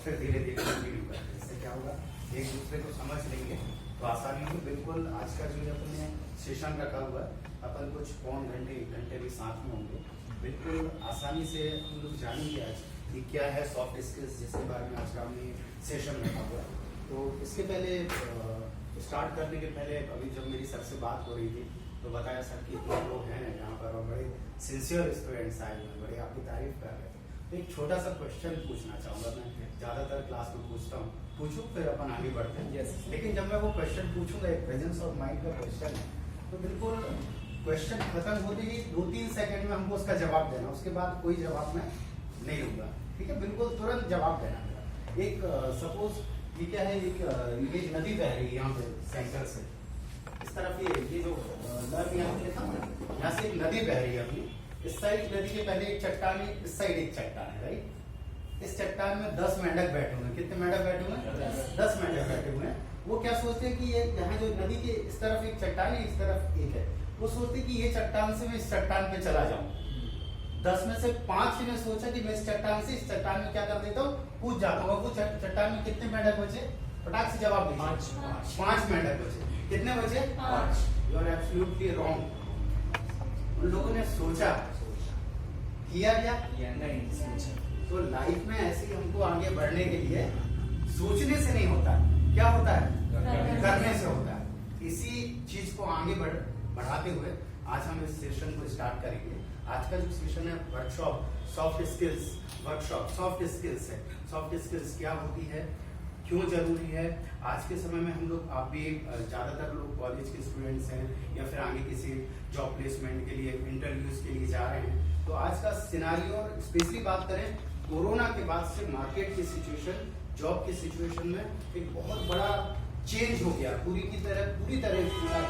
फिर धीरे धीरे कंटिन्यू करते हैं। इससे क्या होगा, एक दूसरे को समझ लेंगे तो आसानी होगी। बिल्कुल आज का जो अपने सेशन रखा हुआ है, अपन कुछ पौन घंटे 1 घंटे भी साथ में होंगे, बिल्कुल आसानी से हम लोग जानेंगे आज कि क्या है सॉफ्ट स्किल्स, जिसके बारे में आज का हमने सेशन रखा हुआ है। तो इसके पहले स्टार्ट करने के पहले अभी जब मेरी सर से बात हो रही थी तो बताया सर कि 3 लोग हैं यहाँ पर और बड़े सिंसियर स्टूडेंट्स आए हुए हैं, बड़े आपकी तारीफ कर रहे थे। तो एक छोटा सा क्वेश्चन पूछना चाहूँगा, मैं ज़्यादातर क्लास में पूछता हूँ, पूछूँ फिर अपन आगे बढ़ते हैं। Yes. लेकिन जब मैं वो क्वेश्चन पूछूंगा, एक प्रेजेंस ऑफ माइंड का क्वेश्चन है, तो बिल्कुल क्वेश्चन खत्म होते ही 2-3 सेकंड में हमको उसका जवाब देना, उसके बाद कोई जवाब मैं नहीं दूंगा, ठीक है? बिल्कुल तुरंत जवाब देना मेरा। एक सपोज ये क्या है, ये नदी बह रही है यहाँ पे सेंटर से इस तरफ, ये जो नदी यहाँ पे था ना, यहाँ से एक नदी बह रही है अपनी, इस साइड नदी के पहले एक चट्टान है, इस साइड एक चट्टान है, राइट? इस चट्टान में 10 मेंढक बैठे हुए हैं। कितने मेंढक बैठे हुए हैं? 10 मेंढक बैठे हुए हैं। वो क्या सोचते हैं कि ये यहाँ जो नदी के इस तरफ एक चट्टान है, इस तरफ एक है, वो सोचते हैं कि ये चट्टान से मैं इस चट्टान पे चला जाऊं। 10 में से 5 ने सोचा कि मैं इस चट्टान से इस चट्टान में क्या कर देता हूँ, कूद जाता हूँ। वो चट्टान में कितने मेंढक बचे? फटाक से जवाब दीजिए। 5 मेंढक बचे। कितने बचे? 5। You are absolutely wrong. उन लोगों ने सोचा, किया क्या? नहीं सोचा। तो लाइफ में ऐसे ही हमको आगे बढ़ने के लिए सोचने से नहीं होता, क्या होता है? करने से होता है। इसी चीज को आगे बढ़ाते हुए आज हम इस सेशन को स्टार्ट करेंगे। आज का जो सेशन है workshop soft skills workshop, soft skills है। सॉफ्ट स्किल्स क्या होती है, क्यों जरूरी है? आज के समय में हम लोग, आप भी ज्यादातर लोग कॉलेज के स्टूडेंट्स हैं या फिर आगे किसी जॉब प्लेसमेंट के लिए, इंटरव्यूज के लिए जा रहे हैं। तो आज का सिनारियो, और स्पेशली बात करें कोरोना के बाद से मार्केट की सिचुएशन, जॉब की सिचुएशन में एक बहुत बड़ा चेंज हो गया पूरी तरह,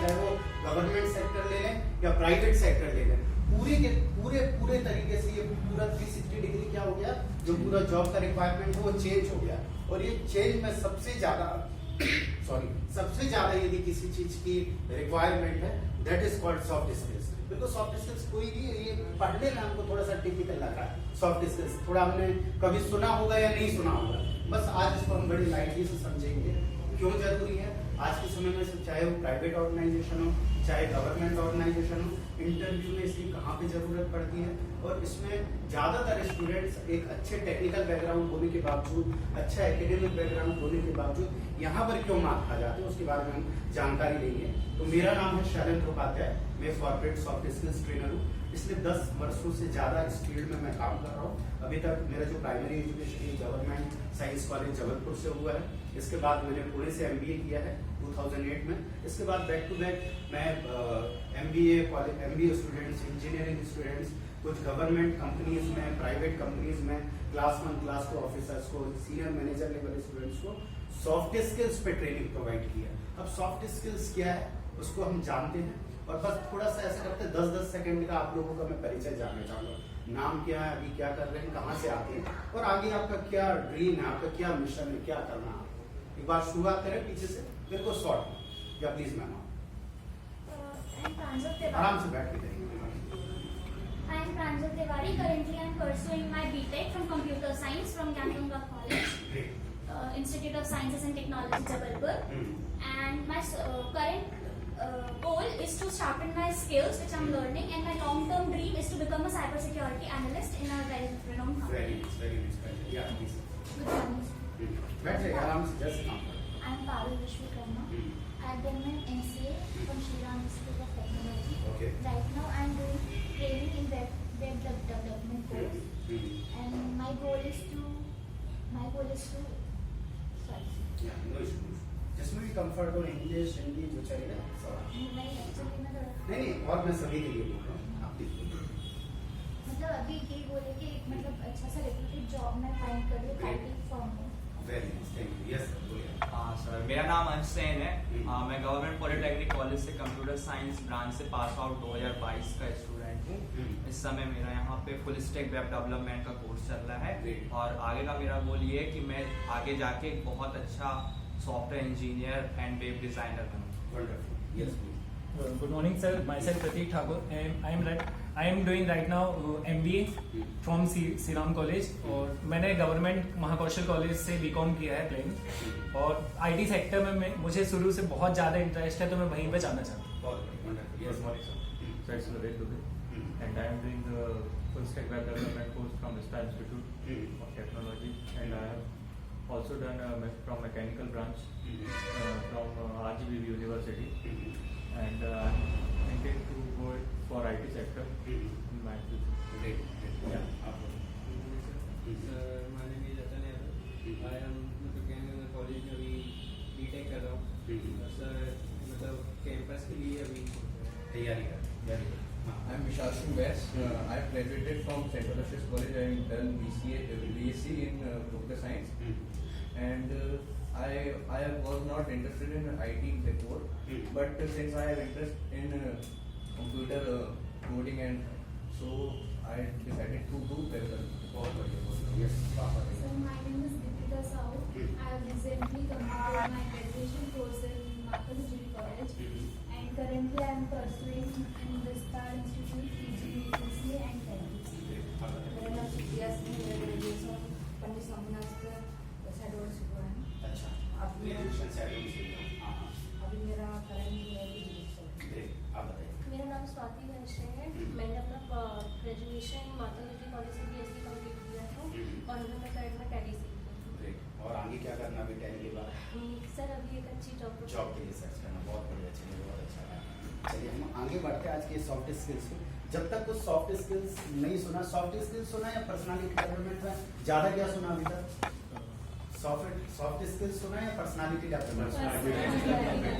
चाहे वो गवर्नमेंट सेक्टर ले लें या प्राइवेट सेक्टर ले लें, पूरे तरीके से ये पूरा 360 डिग्री क्या हो गया, जो पूरा जॉब का रिक्वायरमेंट है वो चेंज हो गया। और ये चेंज में सबसे ज्यादा यदि किसी चीज की रिक्वायरमेंट है, that is called soft skills. बिल्कुल सॉफ्ट स्किल्स कोई भी, ये पढ़ने में हमको थोड़ा सा टिपिकल लग रहा है। सॉफ्ट स्किल्स थोड़ा हमने कभी सुना होगा या नहीं सुना होगा, बस आज इसको हम बड़ी लाइटली से समझेंगे क्यों जरूरी है। आज के समय में चाहे वो प्राइवेट ऑर्गेनाइजेशन हो, चाहे गवर्नमेंट ऑर्गेनाइजेशन हो, इंटरव्यू में इसकी कहाँ पे जरूरत पड़ती है। और इसमें ज्यादातर स्टूडेंट्स एक अच्छे टेक्निकल बैकग्राउंड होने के बावजूद, अच्छा एकेडमिक बैकग्राउंड होने के बावजूद यहाँ पर क्यों मार्क खा जाते हैं, उसके बारे में हम जानकारी लेंगे। तो मेरा नाम है शैलेंद्र उपाध्याय, मैं कॉर्पोरेट सॉफ्ट स्किल्स ट्रेनर हूँ। पिछले 10 वर्षों से ज्यादा इस फील्ड में मैं काम कर रहा हूँ। अभी तक मेरा जो primary education government science college Jabalpur से हुआ है। इसके बाद मैंने पुणे से MBA किया है 2008 में। इसके बाद बैक टू बैक मैं MBA स्टूडेंट्स, इंजीनियरिंग स्टूडेंट्स, कुछ गवर्नमेंट कंपनीज में, प्राइवेट कंपनीज में क्लास 1 क्लास 2 ऑफिसर्स को, सीनियर मैनेजर लेवल स्टूडेंट्स को सॉफ्ट स्किल्स पे ट्रेनिंग प्रोवाइड किया। अब सॉफ्ट स्किल्स क्या है उसको हम जानते हैं, और बस थोड़ा सा ऐसा करते हैं 10-10 सेकंड का आप लोगों का मैं परिचय जानना चाहूंगा। नाम क्या है, अभी क्या कर रहे हैं, कहाँ से आते हैं, और आगे आपका क्या ड्रीम है, आपका क्या मिशन है, क्या करना है। एक बार शुरुआत करें पीछे से, बिल्कुल शॉर्ट, या प्लीज मैम आराम से बैठ के करेंगे। I am Pranjal Tiwari. Currently, I am pursuing my BTech from Computer Science from Gyantunga College, Institute of Sciences and Technology, Jabalpur. And my current goal is to sharpen my skills, which I am learning, and my long-term dream is to become a cybersecurity analyst in a very renowned company. Very nice. Yeah, please. Good morning. बैठ जाइए आराम से, just काम करें। I am Parul Vishwakarma. I have done my MCA from Shri Ram Institute of Technology. Okay. Right now, I am doing training in web development course, and my goal is to sorry. Yeah, no issue. जिसमें भी comfort हो, English, Hindi जो चलेगा सब। नहीं actually मैं नहीं, और मैं सभी के लिए बोल रहा हूँ, आप देखिए। मतलब अभी यही बोले कि मतलब अच्छा सा रेपुटेड जॉब में फाइंड कर लूँ IT फर्म में। Very nice, thank you. Yes sir, बोलिए। हाँ सर, मेरा नाम अंश सेन है। मैं गवर्नमेंट पॉलिटेक्निक कॉलेज से कंप्यूटर साइंस ब्रांच से पास आउट 2022 का स्टूडेंट हूँ। इस समय मेरा यहाँ पे फुल स्टैक वेब डेवलपमेंट का कोर्स चल रहा है, और आगे का मेरा गोल ये है कि मैं आगे जाके एक बहुत अच्छा software engineer and web designer बनूँ। Wonderful, yes please. Good morning, sir. Myself Prateek Thakur, and I am doing right now MBA from Siram College. और मैंने गवर्नमेंट महाकौशल कॉलेज से बीकॉम किया है प्लेइंग, और आईटी सेक्टर में मुझे शुरू से बहुत ज़्यादा इंटरेस्ट है, तो मैं वहीं पे जाना चाहता हूँ. Yes, morning, sir. So it's Vivek Dubey, and I am doing the full stack web development course from Vista Institute of Technology, and I have also done from mechanical branch from RGB University, and I'm thinking to go for IT sector in my future. Great. Yeah. My name is Atan Yadav. I am मतलब college में अभी BTech कर रहा हूँ. Sir मतलब campus के लिए अभी तैयारी कर. Very good. I am Vishal Singh Bass. I have graduated from St. Aloysius College. I have done BSc in computer science, and I was not interested in IT before, but since I have interest in computer coding, and so I decided to do parallel. Yes. So my name is Deepika Sahu. I have recently completed my graduation course in Mahatma College, and currently I am pursuing in the Vista Institute PGDCA and TELUS. मेरा नाम सुप्रिया सिंह है, graduation पंडित स्वामीनाथ सैडोर से हुआ है. अच्छा. अभी graduation से आगे मुझे. हाँ. अभी मेरा करंट है ग्रेजुएशन. ग्रेट. आप बताइए. मेरा नाम स्वाति वैश्य है. मैंने अपना ग्रेजुएशन माता गुजरी कॉलेज से BSc कंप्लीट किया था, और अभी मैं करंट में टैली सीख रही हूँ. ग्रेट. और आगे क्या करना अभी 10 के बाद? सर अभी एक अच्छी जॉब के लिए सर्च करना. बहुत बढ़िया. चलिए, बहुत अच्छा है. चलिए हम आगे बढ़ते हैं आज के सॉफ्ट स्किल्स पे. जब तक कुछ सॉफ्ट स्किल्स नहीं सुना, सॉफ्ट स्किल्स सुना या पर्सनालिटी डेवलपमेंट में ज्यादा क्या सुना अभी तक? सॉफ्ट स्किल्स सुना या पर्सनालिटी डेवलपमेंट?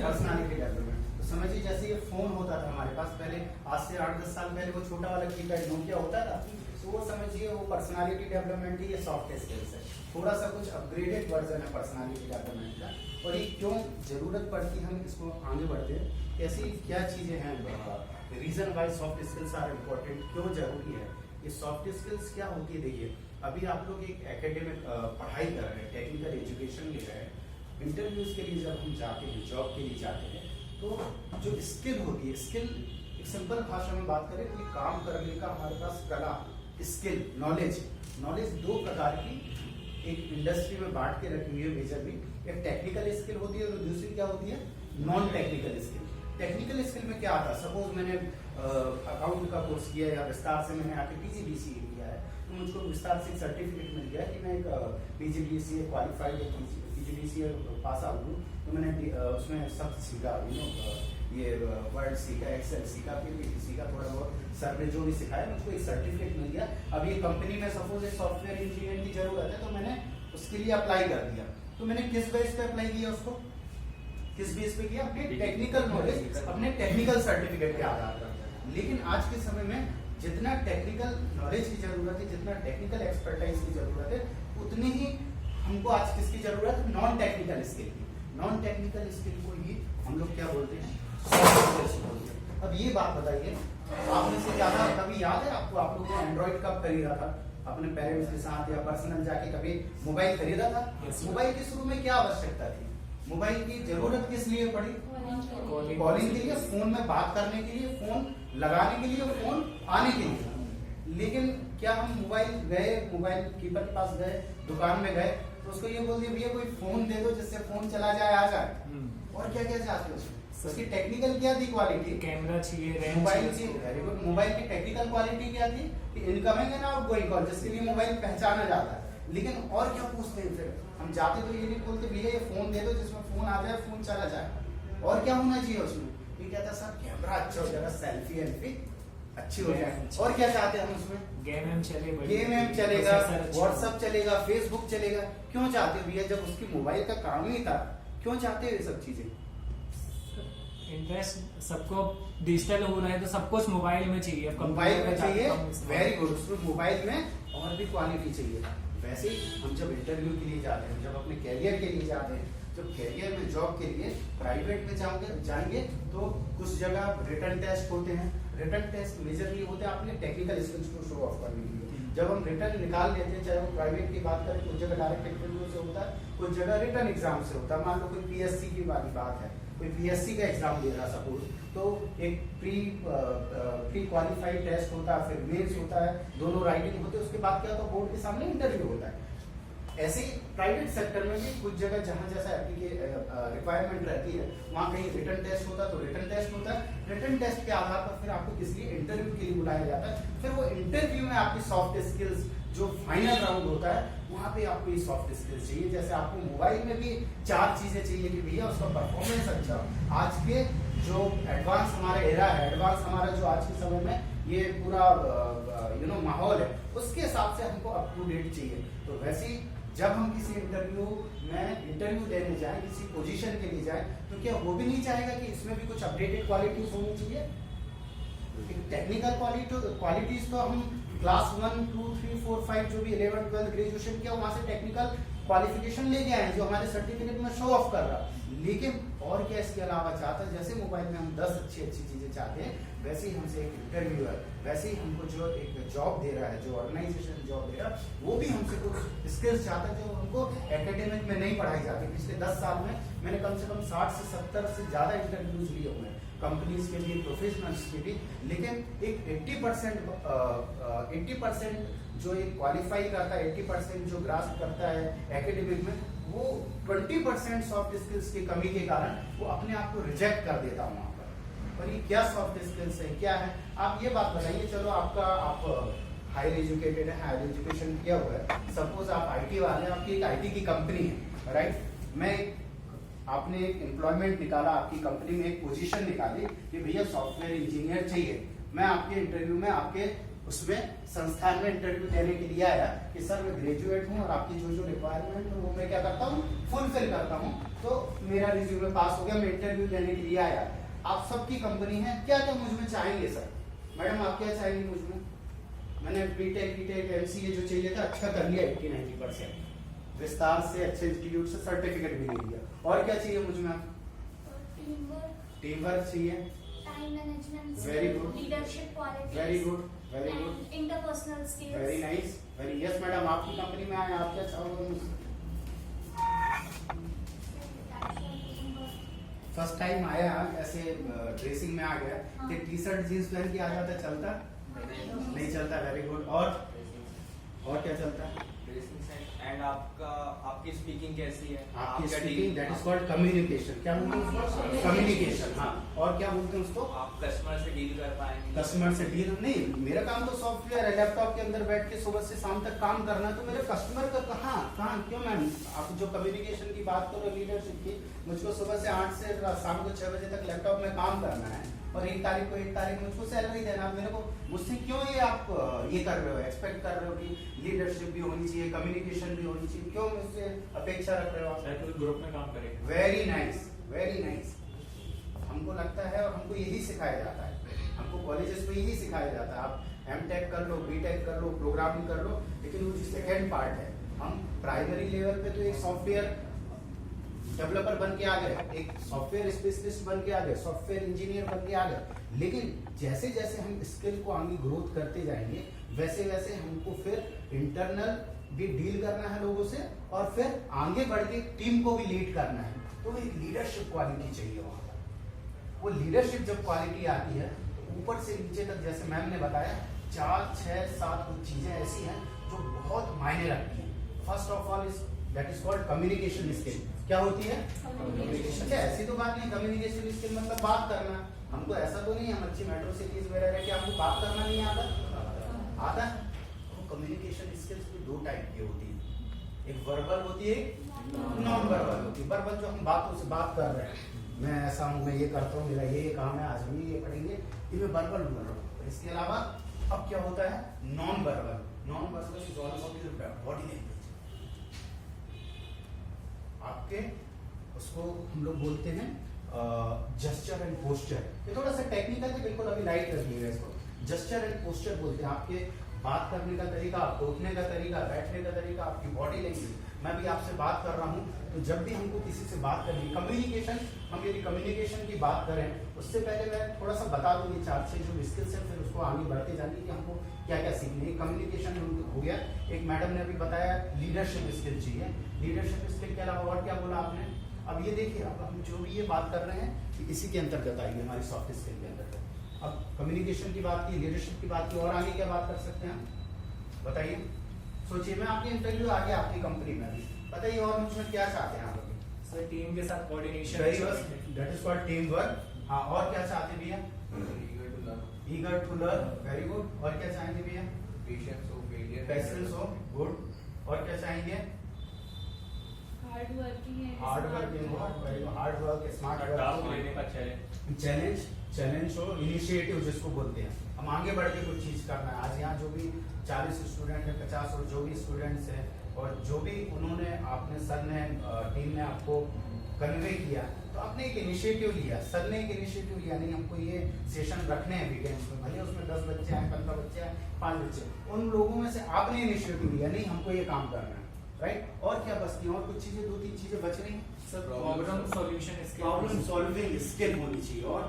Personality development. तो समझिए जैसे ये फोन होता था हमारे पास पहले, आज से 8-10 साल पहले वो छोटा वाला कीपैड नोकिया होता था, तो वो समझिए वो पर्सनालिटी डेवलपमेंट ही ये सॉफ्ट स्किल्स है. थोड़ा सा कुछ अपग्रेडेड वर्जन है पर्सनालिटी डेवलपमेंट का. और ये क्यों जरूरत पड़ती है, हम इसको आगे बढ़ते हैं. ऐसी क्या चीजें हैं, reason why soft skills are important, क्यों जरूरी है ये सॉफ्ट स्किल्स क्या होती है? देखिए अभी आप लोग एक एकेडमिक पढ़ाई कर रहे हैं, टेक्निकल एजुकेशन ले रहे हैं, इंटरव्यूज के लिए जब हम जाते हैं, जॉब के लिए जाते हैं, तो जो स्किल होती है, स्किल एक सिंपल भाषा में बात करें, कोई काम करने का हमारे पास कला, स्किल, नॉलेज दो प्रकार की एक इंडस्ट्री में बांट के रखी हुई है मेजरली. एक टेक्निकल स्किल होती है और दूसरी क्या होती है, non technical skill. Technical skill में क्या आता है, सपोज मैंने अकाउंट का कोर्स किया या विस्तार से मैंने आके PGDCA किया है, तो मुझको विस्तार से सर्टिफिकेट मिल गया कि मैं एक PGDCA qualified PGDCA pass out हूँ. तो मैंने उसमें सब सीखा, ये वर्ड सीखा, एक्सेल सीखा, PPT सीखा, थोड़ा बहुत सर ने जो भी सिखाया मुझको एक सर्टिफिकेट मिल गया. अब ये कंपनी में सपोज एक सॉफ्टवेयर इंजीनियर की जरूरत है, तो मैंने उसके लिए अप्लाई कर दिया. तो मैंने किस बेस पे अप्लाई किया, उसको किस बेस पे किया? अपने टेक्निकल नॉलेज, अपने टेक्निकल सर्टिफिकेट के आधार पर. लेकिन आज के समय में जितना टेक्निकल नॉलेज की जरूरत है, जितना टेक्निकल एक्सपर्टाइज की जरूरत है, उतनी ही हमको आज किसकी जरूरत है? नॉन टेक्निकल स्किल की. नॉन टेक्निकल स्किल को ही हम लोग क्या बोलते हैं? सॉफ्ट स्किल्स बोलते हैं. अब ये बात बताइए, आप में से ज्यादा कभी याद है आपको, आप लोगों ने एंड्रॉइड कब खरीदा था? अपने पेरेंट्स के साथ या पर्सनल जाके कभी मोबाइल खरीदा था? मोबाइल की शुरू में क्या आवश्यकता थी? मोबाइल की जरूरत किस लिए पड़ी? कॉलिंग के लिए, फोन में बात करने के लिए, फोन लगाने के लिए, फोन आने के लिए. लेकिन क्या हम मोबाइल गए, मोबाइल कीपर के पास गए, दुकान में गए, तो उसको ये बोल दिया भैया कोई फोन दे दो जिससे फोन चला जाए, आ जाए, और क्या क्या चाहते हो उसकी टेक्निकल क्या थी क्वालिटी? कैमरा चाहिए, मोबाइल की वेरी गुड. मोबाइल की टेक्निकल क्वालिटी क्या थी? इनकमिंग एंड आउटगोइंग कॉल, जिसके लिए मोबाइल पहचाना जाता है. लेकिन और क्या पूछते हैं फिर? हम जाते तो ये नहीं बोलते भैया ये फोन दे दो जिसमें फोन आ जाए, फोन चला जाए. और क्या होना चाहिए उसमें? ये कहता है सर कैमरा अच्छा हो जाएगा, सेल्फी एल्फी अच्छी हो जाए. और क्या चाहते हैं हम उसमें? गेम चलेगा, व्हाट्सएप चलेगा, फेसबुक चलेगा. क्यों चाहते हो भैया? जब उसकी मोबाइल का काम ही था, क्यों चाहते हो ये सब चीजें? इंटरेस्ट सबको डिजिटल हो रहा है, तो सब कुछ मोबाइल में चाहिए. मोबाइल में चाहिए, वेरी गुड. उसमें मोबाइल में और भी क्वालिटी चाहिए. वैसे ही हम जब इंटरव्यू के लिए जाते हैं, जब अपने कैरियर के लिए जाते हैं, जब कैरियर में जॉब के लिए प्राइवेट में जाएंगे तो कुछ जगह रिटन टेस्ट होते हैं. रिटन टेस्ट मेजरली होते हैं अपने टेक्निकल स्किल्स को शो ऑफ करने के लिए. जब हम रिटर्न निकाल लेते हैं, चाहे वो प्राइवेट की बात करें, कुछ जगह डायरेक्ट इंटरव्यू से होता है, कुछ जगह रिटर्न एग्जाम से होता है। मान लो कोई पीएससी की वाली बात है, कोई पीएससी का एग्जाम दे रहा सपोज, तो एक प्री क्वालिफाइड टेस्ट होता है, फिर मेंस होता है, दोनों राइटिंग होते हैं, उसके बाद क्या होता है, बोर्ड के सामने इंटरव्यू होता है। ऐसे ही प्राइवेट सेक्टर में भी कुछ जगह जहां जैसा रिक्वायरमेंट रहती है, वहां कहीं रिटर्न टेस्ट होता है तो रिटर्न टेस्ट होता है, रिटर्न टेस्ट के आधार पर फिर आपको किस लिए इंटरव्यू के लिए बुलाया जाता है। फिर वो इंटरव्यू में आपकी सॉफ्ट स्किल्स, जो फाइनल राउंड होता है, वहां पे आपको ये सॉफ्ट स्किल्स चाहिए। जैसे आपको मोबाइल में भी 4 चीजें चाहिए कि भैया उसका परफॉर्मेंस अच्छा हो। आज के जो एडवांस हमारा एरा है, एडवांस हमारा जो आज के समय में ये पूरा माहौल है, उसके हिसाब से हमको अप टू डेट चाहिए। तो वैसे ही जब हम किसी इंटरव्यू देने जाएं, किसी पोजीशन के लिए जाएं, तो क्या वो भी नहीं चाहेगा कि इसमें भी कुछ अपडेटेड क्वालिटीज होनी चाहिए? टेक्निकल क्वालिटीज तो हम क्लास 1, 2, 3, 4, 5 जो भी 11, 12 ग्रेजुएशन किया, वहां से टेक्निकल क्वालिफिकेशन लेके आए हैं जो हमारे सर्टिफिकेट में शो ऑफ कर रहा। लेकिन और क्या इसके अलावा चाहता है? जैसे मोबाइल में हम 10 अच्छी चीजें चाहते हैं, वैसे ही हमसे एक इंटरव्यूअर, वैसे ही हमको जो एक जॉब दे रहा है, जो ऑर्गेनाइजेशन जॉब दे रहा है, वो भी हमसे कुछ स्किल्स चाहता है जो हमको एकेडमिक में नहीं पढ़ाई जाती। पिछले 10 साल में मैंने कम से कम 60 से 70 से ज्यादा इंटरव्यूज लिए हुए हैं, कंपनीज के लिए, प्रोफेशनल्स के लिए। लेकिन एक 80% जो एक क्वालिफाई करता है, 80% जो ग्रास्प करता है एकेडमिक में, वो 20% सॉफ्ट स्किल्स की कमी के कारण वो अपने आप को रिजेक्ट कर देता वहां पर। और ये क्या सॉफ्ट स्किल्स है, क्या है, आप ये बात बताइए। चलो आप हायर एजुकेटेड है, हायर एजुकेशन किया हुआ है, सपोज आप आईटी वाले हैं, आपकी एक आईटी की कंपनी है, राइट। आपने एक एम्प्लॉयमेंट निकाला, आपकी कंपनी में एक पोजीशन निकाली कि भैया सॉफ्टवेयर इंजीनियर चाहिए। मैं आपके इंटरव्यू में, आपके उसमें संस्थान में इंटरव्यू देने के लिए आया कि सर मैं ग्रेजुएट हूँ और आपकी जो रिक्वायरमेंट है वो मैं क्या करता हूँ, फुलफिल करता हूँ। तो मेरा रिज्यूमे पास हो गया, मैं इंटरव्यू देने के लिए आया। आप सबकी कंपनी है, क्या क्या मुझ में चाहेंगे सर? मैडम आप क्या चाहेंगे मुझ में? मैंने बीटेक एमसीए जो चाहिए था अच्छा कर लिया 80-90%, विस्तार से अच्छे इंस्टीट्यूट से सर्टिफिकेट भी ले लिया। और क्या चाहिए मुझ में? टीम वर्क चाहिए, time management, very good, leadership qualities, very good, very good, interpersonal skills, very nice, very yes. Madam आपकी कंपनी में आए, आप क्या चाहोगे मुझसे? फर्स्ट टाइम आया ऐसे ड्रेसिंग में आ गया कि टी शर्ट जींस पहन के आ जाता, चलता नहीं चलता? Very good. और क्या चलता है? एंड आपकी स्पीकिंग कैसी है? आपकी speaking, that is called communication. क्या बोलते हैं उसको? कम्युनिकेशन। हाँ, और क्या बोलते हैं उसको? आप कस्टमर से डील कर पाएंगे? कस्टमर से डील नहीं, मेरा काम तो सॉफ्टवेयर है, लैपटॉप के अंदर बैठ के सुबह से शाम तक काम करना है। तो मेरे कस्टमर का कहाँ क्यों मैम? आप जो कम्युनिकेशन की बात करो, लीडरशिप की, मुझको सुबह से 8 से शाम को 6 बजे तक लैपटॉप में काम करना है और 1 तारीख को मुझको सैलरी देना। मेरे को मुझसे क्यों ये आप ये कर रहे हो, एक्सपेक्ट कर रहे हो कि लीडरशिप भी होनी चाहिए, कम्युनिकेशन भी होनी चाहिए? क्यों मुझसे अपेक्षा रख रहे हो आप? ग्रुप में काम करेंगे। Very nice, very nice. हमको लगता है और हमको यही सिखाया जाता है, हमको कॉलेजेस में यही सिखाया जाता है। आप एमटेक कर लो, बीटेक कर लो, प्रोग्रामिंग कर लो, लेकिन वो जो सेकेंड पार्ट है, हम प्राइमरी लेवल पे तो एक सॉफ्टवेयर डेवलपर बन के आ गए, एक सॉफ्टवेयर स्पेशलिस्ट बन के आ गए, सॉफ्टवेयर इंजीनियर बन के आ गए। लेकिन जैसे जैसे हम स्किल को आगे ग्रोथ करते जाएंगे, वैसे वैसे हमको फिर इंटरनल भी डील करना है लोगों से और फिर आगे बढ़ के टीम को भी लीड करना है। तो एक लीडरशिप क्वालिटी चाहिए वहां पर। वो लीडरशिप जब क्वालिटी आती है तो ऊपर से नीचे तक, जैसे मैम ने बताया, 4, 6, 7 कुछ चीजें ऐसी हैं जो बहुत मायने रखती हैं। First of all that is called communication skill. क्या होती है? कम्युनिकेशन। अच्छा, ऐसी तो बात नहीं, कम्युनिकेशन स्किल मतलब बात करना। हमको ऐसा तो नहीं, हम अच्छी मेट्रो सिटीज में रह रहे कि हमको बात करना नहीं आता है। तो कम्युनिकेशन स्किल्स भी 2 टाइप की होती है, एक वर्बल होती है, नॉन वर्बल होती है। वर्बल जो हम बातों से बात कर रहे हैं, मैं ऐसा हूँ, मैं ये करता हूँ, मेरा ये काम है, आज हम ये पढ़ेंगे, ये मैं वर्बल बोल रहा हूँ। इसके अलावा अब क्या होता है? Non verbal. Non verbal is all about your body language. आपके उसको हम लोग बोलते हैं जेस्चर एंड पोस्चर। ये थोड़ा सा टेक्निकल है, बिल्कुल अभी लाइट रखिएगा इसको। जेस्चर एंड पोस्चर बोलते हैं आपके बात करने का तरीका, आप उठने का तरीका, बैठने का तरीका, आपकी बॉडी लैंग्वेज, मैं भी आपसे बात कर रहा हूँ, तो जब भी हमको किसी से बात करनी कम्युनिकेशन, हम यदि कम्युनिकेशन की बात करें उससे पहले मैं थोड़ा सा बता दूँ ये 4-6 जो स्किल्स है, फिर उसको आगे बढ़ते जाने कि हमको क्या क्या सीखना है। कम्युनिकेशन हो गया, एक मैडम ने अभी बताया लीडरशिप स्किल चाहिए, लीडरशिप स्किल के अलावा और क्या बोला आपने? अब ये देखिए, अब हम जो भी ये बात कर रहे हैं कि इसी के अंतर्गत आएगी हमारी सॉफ्ट स्किल के अंतर्गत। अब कम्युनिकेशन की बात की, लीडरशिप की बात की, और आगे क्या बात कर सकते हैं हम बताइए, सोचिए। मैं आपकी इंटरव्यू आ गया आपकी कंपनी में, बताइए और मुझमें क्या चाहते हैं आप अभी? सर टीम के साथ coordination, that is called team work. हाँ, और क्या चाहते भैया? Eager to learn, very good. और क्या चाहेंगे भैया? पेशेंस हो, गुड। और क्या चाहेंगे? हार्ड वर्किंग हार्ड वर्किंग हो, very good. Hard work, smart task work, लेने का चैलेंज, चैलेंज हो, इनिशिएटिव जिसको बोलते हैं, हम आगे बढ़ के कुछ चीज करना है। आज यहाँ जो भी 40 स्टूडेंट है, 50 और जो भी स्टूडेंट्स हैं, और जो भी उन्होंने आपने सर ने टीम ने आपको कन्वे किया, तो आपने एक इनिशिएटिव लिया, सर ने एक इनिशिएटिव लिया, नहीं हमको ये सेशन रखने हैं वीकेंड्स में, भले उसमें 10 बच्चे आए, 15 बच्चे आए, 5 बच्चे, उन लोगों में से आपने इनिशिएटिव लिया, नहीं हमको ये काम करना है, राइट। और क्या बचती है? और कुछ चीजें, 2-3 चीजें बच रही हैं sir problem solution skill, problem solving skill होनी चाहिए। और